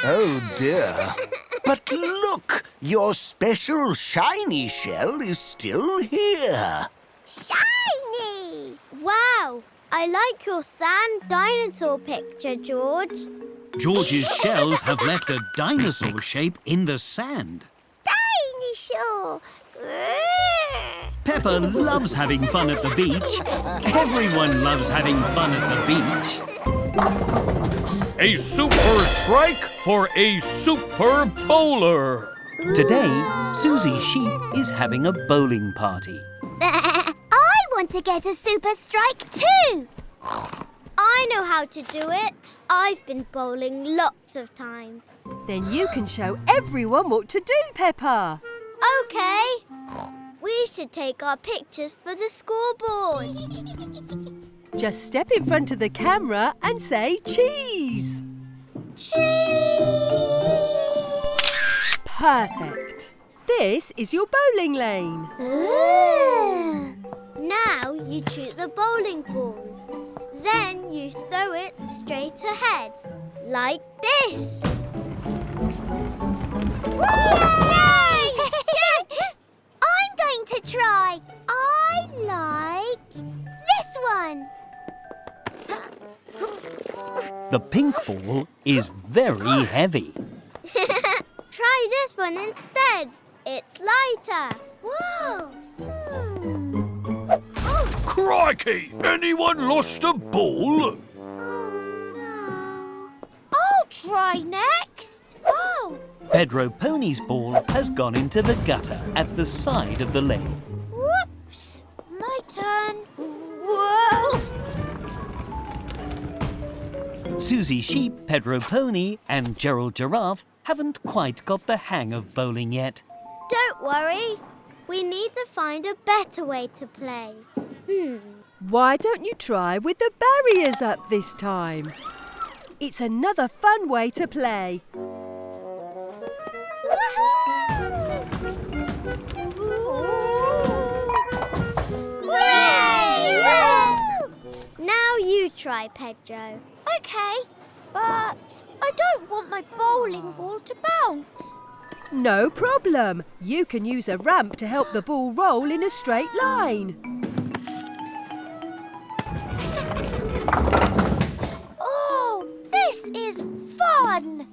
Speaker 9: Oh, dear. But look, your special shiny shell is still here.
Speaker 3: Shiny. Wow, I like your sand dinosaur picture, George.
Speaker 1: George's shells have left a dinosaur shape in the sand.
Speaker 3: Dinosaur.
Speaker 1: Peppa loves having fun at the beach. Everyone loves having fun at the beach.
Speaker 7: A super strike for a super bowler.
Speaker 1: Today, Susie Sheep is having a bowling party.
Speaker 3: I want to get a super strike too. I know how to do it. I've been bowling lots of times.
Speaker 8: Then you can show everyone what to do, Peppa.
Speaker 3: Okay. We should take our pictures for the scoreboard.
Speaker 8: Just step in front of the camera and say cheese. Perfect. This is your bowling lane.
Speaker 3: Ooh. Now you shoot the bowling ball. Then you throw it straight ahead, like this. Yay! I'm going to try. I like this one.
Speaker 1: The pink ball is very heavy.
Speaker 3: Try this one instead. It's lighter. Whoa!
Speaker 7: Crikey! Anyone lost a ball?
Speaker 3: Oh, no.
Speaker 4: I'll try next. Oh,
Speaker 1: Pedro Pony's ball has gone into the gutter at the side of the lane.
Speaker 4: whoops. My turn.
Speaker 1: Susie Sheep, Pedro Pony and Gerald Giraffe haven't quite got the hang of bowling yet.
Speaker 3: Don't worry. We need to find a better way to play.
Speaker 8: Why don't you try with the barriers up this time? It's another fun way to play.
Speaker 3: Yay! Now you try, Pedro.
Speaker 4: Okay, but I don't want my bowling ball to bounce.
Speaker 8: No problem. You can use a ramp to help the ball roll in a straight line.
Speaker 4: Oh, this is fun!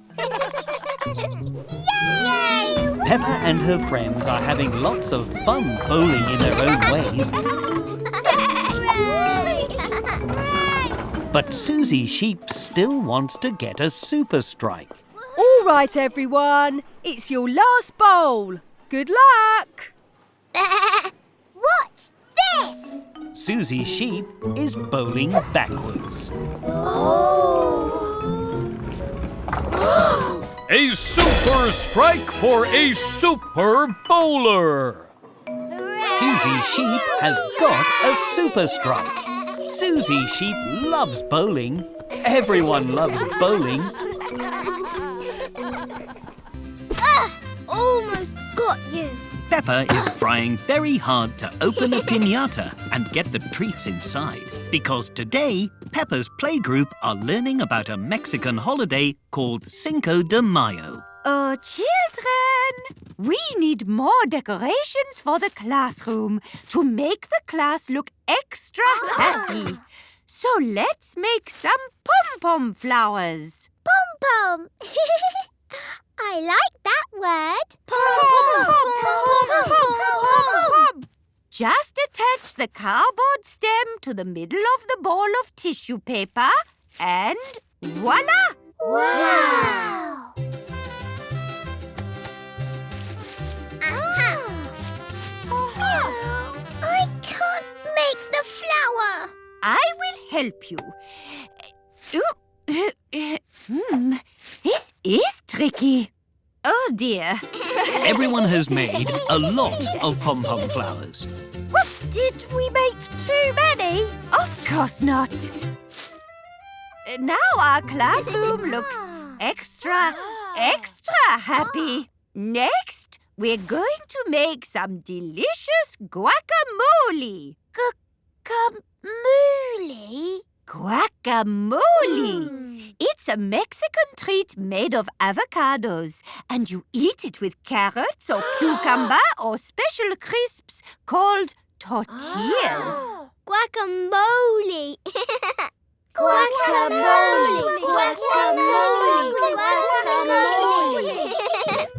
Speaker 4: Yay!
Speaker 1: Peppa and her friends are having lots of fun bowling in their own ways. But Susie Sheep still wants to get a super strike.
Speaker 8: All right, everyone. It's your last bowl. Good luck.
Speaker 3: What's this?
Speaker 1: Susie Sheep is bowling backwards.
Speaker 7: A super strike for a super bowler!
Speaker 1: Susie Sheep has got a super strike. Susie Sheep loves bowling. Everyone loves bowling.
Speaker 3: Almost got you.
Speaker 1: Peppa is trying very hard to open a piñata and get the treats inside. Because today, Peppa's playgroup are learning about a Mexican holiday called Cinco de Mayo.
Speaker 6: Oh, children! We need more decorations for the classroom to make the class look extra happy. So let's make some pom-pom flowers.
Speaker 3: Pom-pom. I like that word. Pom-pom.
Speaker 6: Just attach the cardboard stem to the middle of the ball of tissue paper and voila!
Speaker 3: Wow. I can't make the flower.
Speaker 6: I will help you. This is tricky. Oh dear.
Speaker 1: Everyone has made a lot of pom-pom flowers.
Speaker 6: Did we make too many? Of course not. Now our classroom looks extra happy. Next, we're going to make some delicious guacamole.
Speaker 4: Guacamole?
Speaker 6: Guacamole! It's a Mexican treat made of avocados, and you eat it with carrots or cucumber or special crisps called tortillas.
Speaker 3: Guacamole. Guacamole. Guacamole. Guacamole.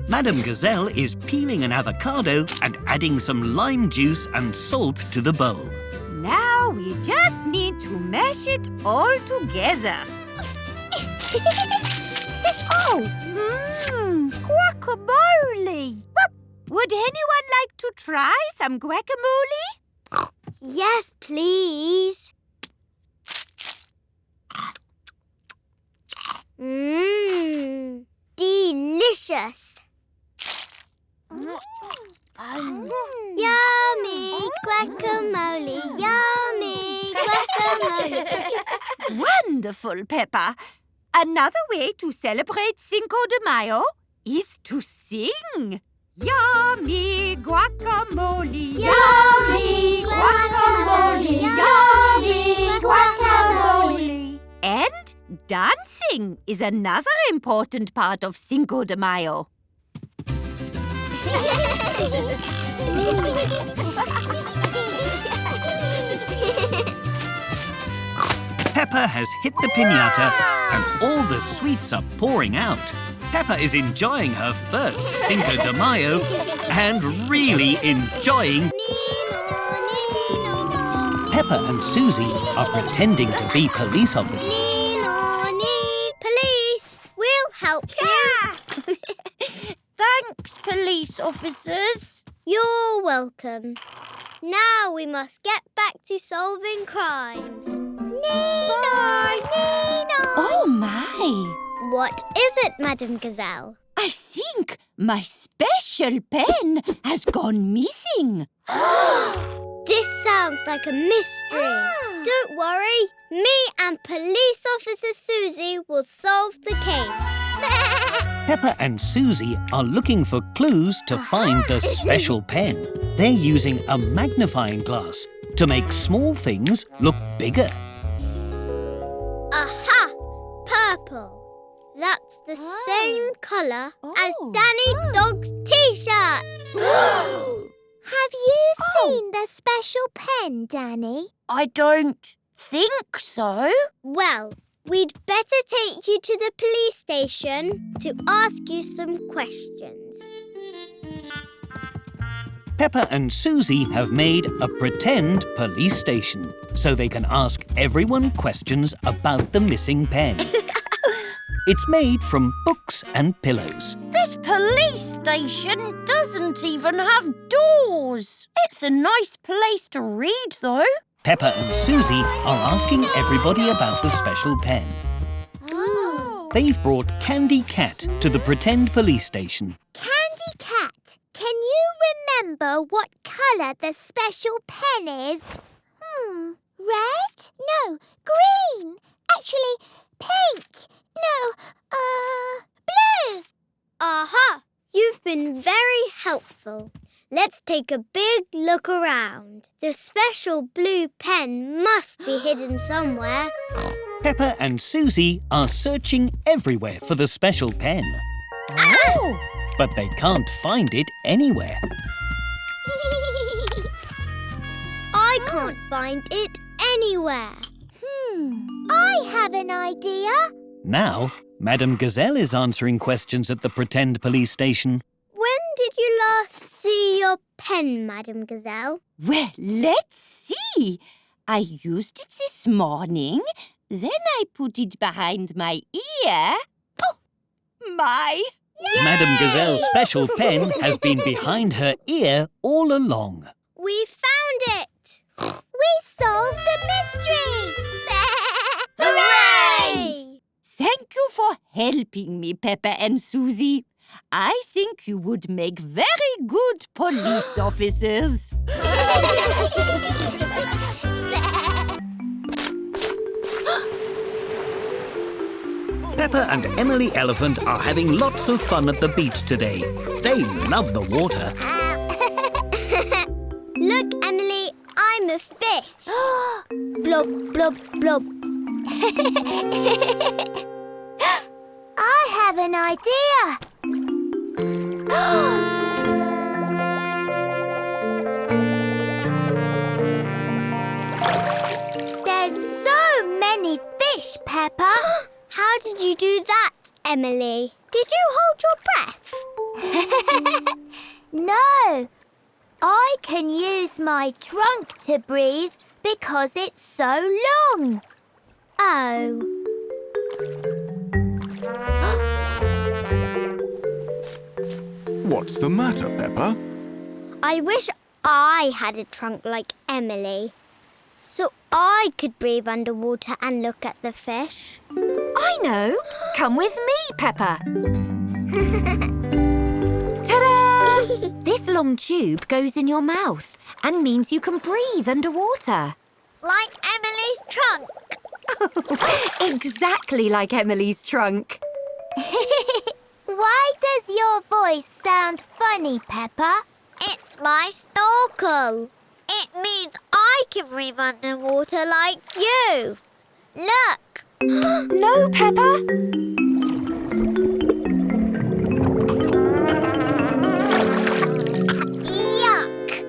Speaker 1: Madame Gazelle is peeling an avocado and adding some lime juice and salt to the bowl.
Speaker 6: Now we just need to mash it all together. Guacamole! Would anyone like to try some guacamole?
Speaker 3: Yes, please. Delicious. Yummy guacamole, yummy guacamole.
Speaker 6: Wonderful, Peppa. Another way to celebrate Cinco de Mayo is to sing. Yummy guacamole, yummy guacamole, yummy guacamole. And dancing is another important part of Cinco de Mayo.
Speaker 1: Peppa has hit the piñata and all the sweets are pouring out. Peppa is enjoying her first Cinco de Mayo and really enjoying... Peppa and Susie are pretending to be police officers.
Speaker 3: Police, we'll help you.
Speaker 4: Thanks, police officers.
Speaker 3: You're welcome. Now we must get back to solving crimes. Nino! Nino!
Speaker 6: Oh, my.
Speaker 3: What is it, Madame Gazelle?
Speaker 6: I think my special pen has gone missing.
Speaker 3: This sounds like a mystery. Don't worry. Me and Police Officer Susie will solve the case.
Speaker 1: Peppa and Susie are looking for clues to find the special pen. They're using a magnifying glass to make small things look bigger.
Speaker 3: Aha! Purple. That's the same colour as Danny Dog's T-shirt.
Speaker 4: Have you seen the special pen, Danny?
Speaker 6: I don't think so.
Speaker 3: Well, we'd better take you to the police station to ask you some questions.
Speaker 1: Peppa and Susie have made a pretend police station so they can ask everyone questions about the missing pen. It's made from books and pillows.
Speaker 6: This police station doesn't even have doors. It's a nice place to read, though.
Speaker 1: Peppa and Susie are asking everybody about the special pen. They've brought Candy Cat to the pretend police station.
Speaker 4: Candy Cat, can you remember what colour the special pen is? Red? No, green. Actually, pink. No, blue.
Speaker 3: Aha! You've been very helpful. Let's take a big look around. The special blue pen must be hidden somewhere.
Speaker 1: Peppa and Susie are searching everywhere for the special pen.
Speaker 6: Oh!
Speaker 1: But they can't find it anywhere.
Speaker 3: I can't find it anywhere.
Speaker 4: I have an idea.
Speaker 1: Now, Madame Gazelle is answering questions at the pretend police station.
Speaker 3: When did you last see your pen, Madame Gazelle?
Speaker 6: Well, let's see. I used it this morning. Then I put it behind my ear. Oh, my!
Speaker 3: Yay!
Speaker 1: Madame Gazelle's special pen has been behind her ear all along.
Speaker 3: We found it!
Speaker 4: We solved the mystery!
Speaker 3: Hooray!
Speaker 6: Thank you for helping me, Peppa and Susie. I think you would make very good police officers.
Speaker 1: Peppa and Emily Elephant are having lots of fun at the beach today. They love the water.
Speaker 3: Look, Emily, I'm a fish. Blob, blob, blob.
Speaker 4: I have an idea. There's so many fish, Peppa.
Speaker 3: How did you do that, Emily? Did you hold your breath?
Speaker 4: No. I can use my trunk to breathe because it's so long.
Speaker 3: Oh.
Speaker 5: What's the matter, Peppa?
Speaker 3: I wish I had a trunk like Emily, so I could breathe underwater and look at the fish.
Speaker 6: I know. Come with me, Peppa. Ta-da! This long tube goes in your mouth and means you can breathe underwater.
Speaker 3: Like Emily's trunk.
Speaker 6: Exactly like Emily's trunk.
Speaker 4: Why does your voice sound funny, Peppa?
Speaker 3: It's my snorkel. It means I can breathe underwater like you. Look.
Speaker 6: No, Peppa.
Speaker 3: Yuck.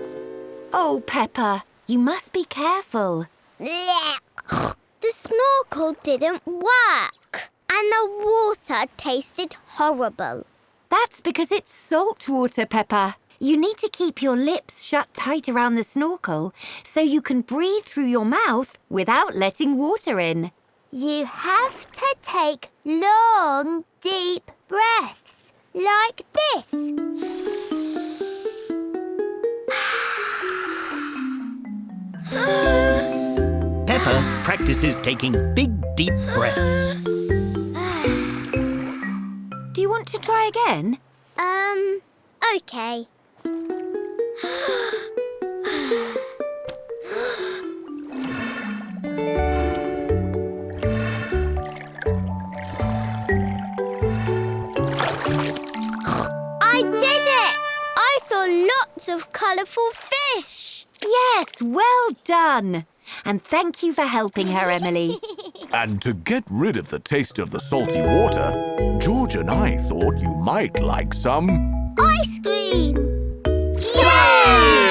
Speaker 6: Oh, Peppa, you must be careful.
Speaker 3: Blech. The snorkel didn't work. And the water tasted horrible.
Speaker 6: That's because it's salt water, Peppa. You need to keep your lips shut tight around the snorkel so you can breathe through your mouth without letting water in.
Speaker 4: You have to take long, deep breaths, like this.
Speaker 1: Peppa practices taking big, deep breaths.
Speaker 2: Do you want to try again?
Speaker 3: Okay. I did it! I saw lots of colourful fish.
Speaker 2: Yes, well done. And thank you for helping her, Emily.
Speaker 5: And to get rid of the taste of the salty water, George and I thought you might like some...
Speaker 3: Ice cream!
Speaker 2: Yay!